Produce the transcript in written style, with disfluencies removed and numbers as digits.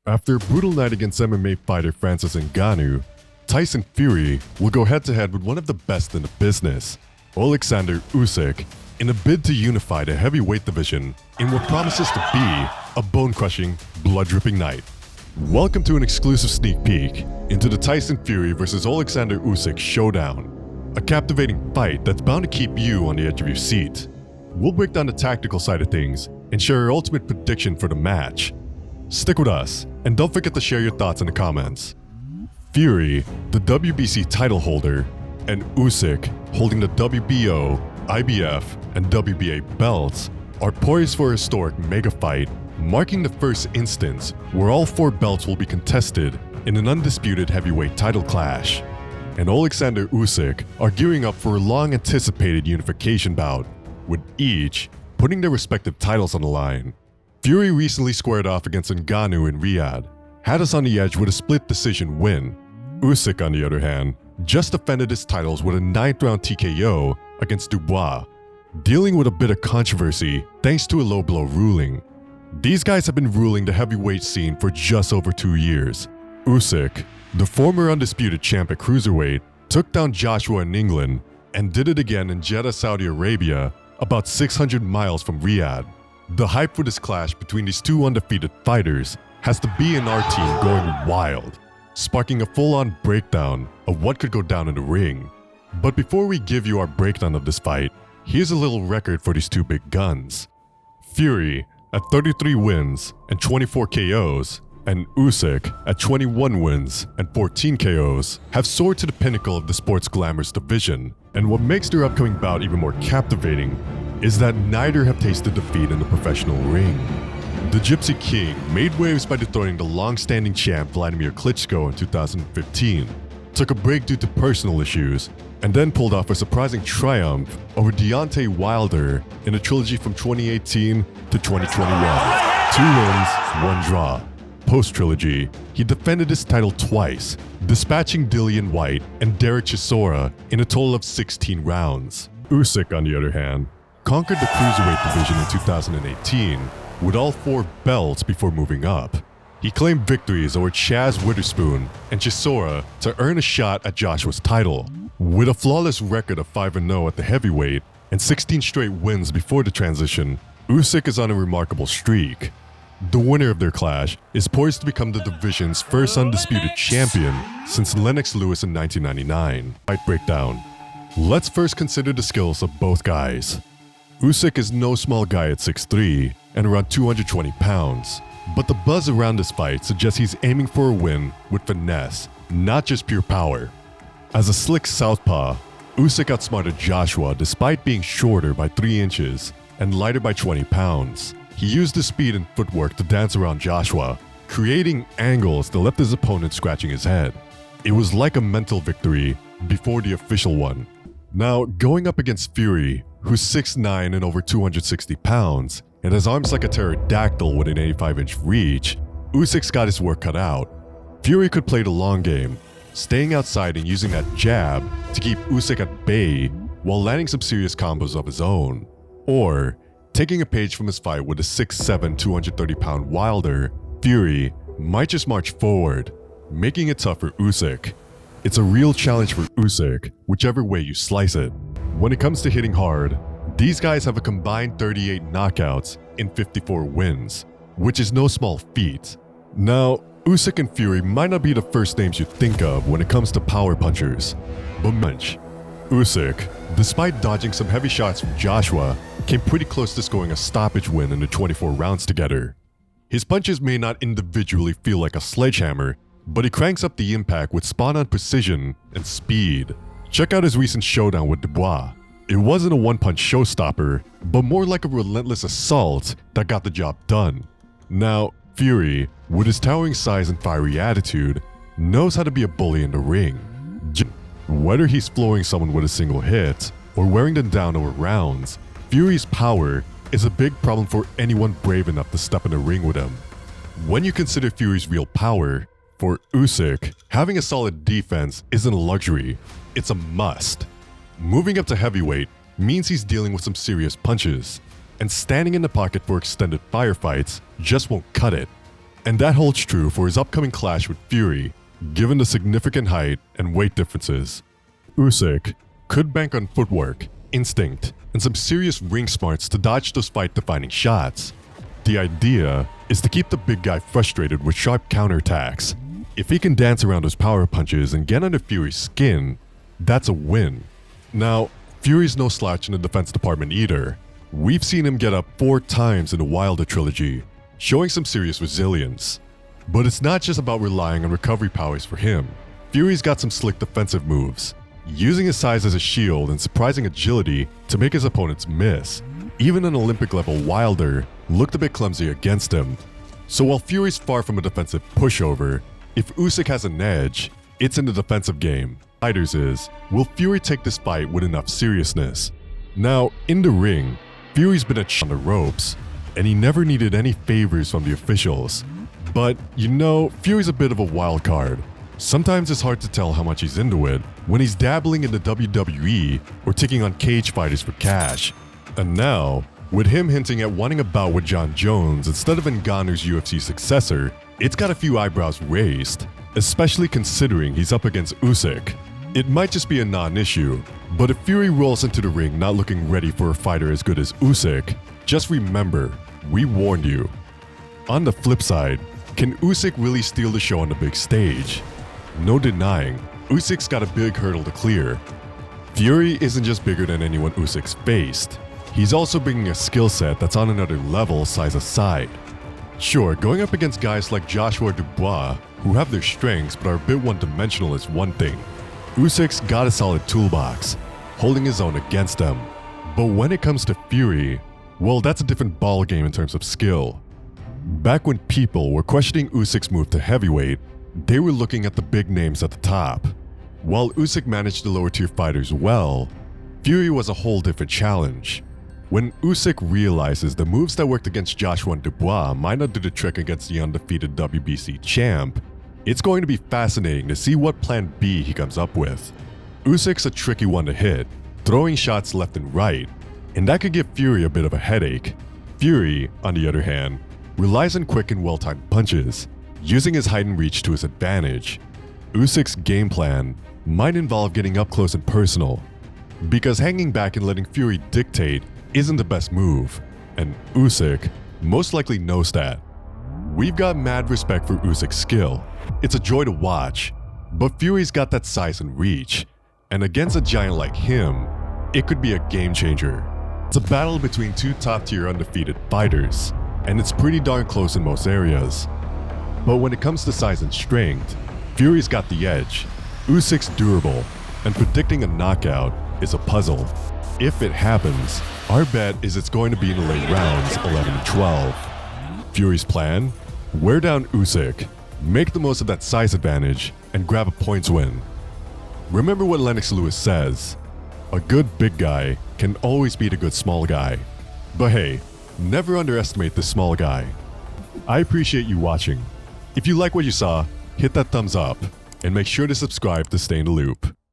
After a brutal night against MMA fighter Francis Ngannou, Tyson Fury will go head-to-head with one of the best in the business, Oleksandr Usyk, in a bid to unify the heavyweight division in what promises to be a bone-crushing, blood-dripping night. Welcome to an exclusive sneak peek into the Tyson Fury vs Oleksandr Usyk showdown, a captivating fight that's bound to keep you on the edge of your seat. We'll break down the tactical side of things and share our ultimate prediction for the match. Stick with us, and don't forget to share your thoughts in the comments. Fury, the WBC title holder, and Usyk, holding the WBO, IBF, and WBA belts, are poised for a historic mega fight, marking the first instance where all four belts will be contested in an undisputed heavyweight title clash. And Oleksandr Usyk are gearing up for a long-anticipated unification bout, with each putting their respective titles on the line. Fury recently squared off against Ngannou in Riyadh, had us on the edge with a split decision win. Usyk, on the other hand, just defended his titles with a 9th-round TKO against Dubois, dealing with a bit of controversy thanks to a low-blow ruling. These guys have been ruling the heavyweight scene for just over 2 years. Usyk, the former undisputed champ at cruiserweight, took down Joshua in England and did it again in Jeddah, Saudi Arabia, about 600 miles from Riyadh. The hype for this clash between these two undefeated fighters has the B and R team going wild, sparking a full-on breakdown of what could go down in the ring. But before we give you our breakdown of this fight, here's a little record for these two big guns. Fury at 33 wins and 24 KOs, and Usyk at 21 wins and 14 KOs have soared to the pinnacle of the sport's glamorous division. And what makes their upcoming bout even more captivating is that neither have tasted defeat in the professional ring. The Gypsy King made waves by dethroning the long-standing champ Vladimir Klitschko in 2015, took a break due to personal issues, and then pulled off a surprising triumph over Deontay Wilder in a trilogy from 2018 to 2021. 2 wins, 1 draw. Post-trilogy, he defended his title twice, dispatching Dillian Whyte and Derek Chisora in a total of 16 rounds. Usyk, on the other hand, conquered the cruiserweight division in 2018 with all 4 belts before moving up. He claimed victories over Chaz Witherspoon and Chisora to earn a shot at Joshua's title. With a flawless record of 5-0 at the heavyweight and 16 straight wins before the transition, Usyk is on a remarkable streak. The winner of their clash is poised to become the division's first undisputed champion since Lennox Lewis in 1999. Fight breakdown. Let's first consider the skills of both guys. Usyk is no small guy at 6'3" and around 220 pounds, but the buzz around this fight suggests he's aiming for a win with finesse, not just pure power. As a slick southpaw, Usyk outsmarted Joshua despite being shorter by 3 inches and lighter by 20 pounds. He used his speed and footwork to dance around Joshua, creating angles that left his opponent scratching his head. It was like a mental victory before the official one. Now, going up against Fury, who's 6'9" and over 260 pounds, and has arms like a pterodactyl with an 85-inch reach, Usyk's got his work cut out. Fury could play the long game, staying outside and using that jab to keep Usyk at bay while landing some serious combos of his own. Or, taking a page from his fight with a 6'7", 230-pound Wilder, Fury might just march forward, making it tough for Usyk. It's a real challenge for Usyk, whichever way you slice it. When it comes to hitting hard, these guys have a combined 38 knockouts in 54 wins, which is no small feat. Now, Usyk and Fury might not be the first names you think of when it comes to power punchers, but Usyk, despite dodging some heavy shots from Joshua, came pretty close to scoring a stoppage win in the 24 rounds together. His punches may not individually feel like a sledgehammer, but he cranks up the impact with spot-on precision and speed. Check out his recent showdown with Dubois. It wasn't a one-punch showstopper, but more like a relentless assault that got the job done. Now, Fury, with his towering size and fiery attitude, knows how to be a bully in the ring. Whether he's flooring someone with a single hit or wearing them down over rounds, Fury's power is a big problem for anyone brave enough to step in the ring with him. When you consider Fury's real power, for Usyk, having a solid defense isn't a luxury, it's a must. Moving up to heavyweight means he's dealing with some serious punches, and standing in the pocket for extended firefights just won't cut it. And that holds true for his upcoming clash with Fury, given the significant height and weight differences. Usyk could bank on footwork, instinct, and some serious ring smarts to dodge those fight-defining shots. The idea is to keep the big guy frustrated with sharp counterattacks. If he can dance around those power punches and get under Fury's skin, that's a win. Now, Fury's no slouch in the defense department either. We've seen him get up 4 times in the Wilder trilogy, showing some serious resilience. But it's not just about relying on recovery powers for him. Fury's got some slick defensive moves, using his size as a shield and surprising agility to make his opponents miss. Even an Olympic-level Wilder looked a bit clumsy against him. So while Fury's far from a defensive pushover, if Usyk has an edge, it's in the defensive game. Fighters is, will Fury take this fight with enough seriousness? Now, in the ring, Fury's been on the ropes, and he never needed any favors from the officials. But, Fury's a bit of a wild card. Sometimes it's hard to tell how much he's into it when he's dabbling in the WWE or taking on cage fighters for cash. And now, with him hinting at wanting a bout with Jon Jones instead of Ngannou's UFC successor, it's got a few eyebrows raised, especially considering he's up against Usyk. It might just be a non-issue, but if Fury rolls into the ring not looking ready for a fighter as good as Usyk, just remember, we warned you. On the flip side, can Usyk really steal the show on the big stage? No denying, Usyk's got a big hurdle to clear. Fury isn't just bigger than anyone Usyk's faced. He's also bringing a skill set that's on another level size aside. Sure, going up against guys like Joshua Dubois, who have their strengths but are a bit one-dimensional is one thing. Usyk's got a solid toolbox, holding his own against them. But when it comes to Fury, well, that's a different ballgame in terms of skill. Back when people were questioning Usyk's move to heavyweight, they were looking at the big names at the top. While Usyk managed the lower tier fighters well, Fury was a whole different challenge. When Usyk realizes the moves that worked against Joshua and Dubois might not do the trick against the undefeated WBC champ, it's going to be fascinating to see what plan B he comes up with. Usyk's a tricky one to hit, throwing shots left and right, and that could give Fury a bit of a headache. Fury, on the other hand, relies on quick and well-timed punches, using his height and reach to his advantage. Usyk's game plan might involve getting up close and personal, because hanging back and letting Fury dictate isn't the best move, and Usyk most likely knows that. We've got mad respect for Usyk's skill. It's a joy to watch, but Fury's got that size and reach, and against a giant like him, it could be a game changer. It's a battle between 2 top-tier undefeated fighters, and it's pretty darn close in most areas. But when it comes to size and strength, Fury's got the edge. Usyk's durable, and predicting a knockout is a puzzle. If it happens, our bet is it's going to be in the late rounds 11 and 12. Fury's plan? Wear down Usyk, make the most of that size advantage, and grab a points win. Remember what Lennox Lewis says, a good big guy can always beat a good small guy. But hey, never underestimate the small guy. I appreciate you watching. If you like what you saw, hit that thumbs up, and make sure to subscribe to stay in the loop.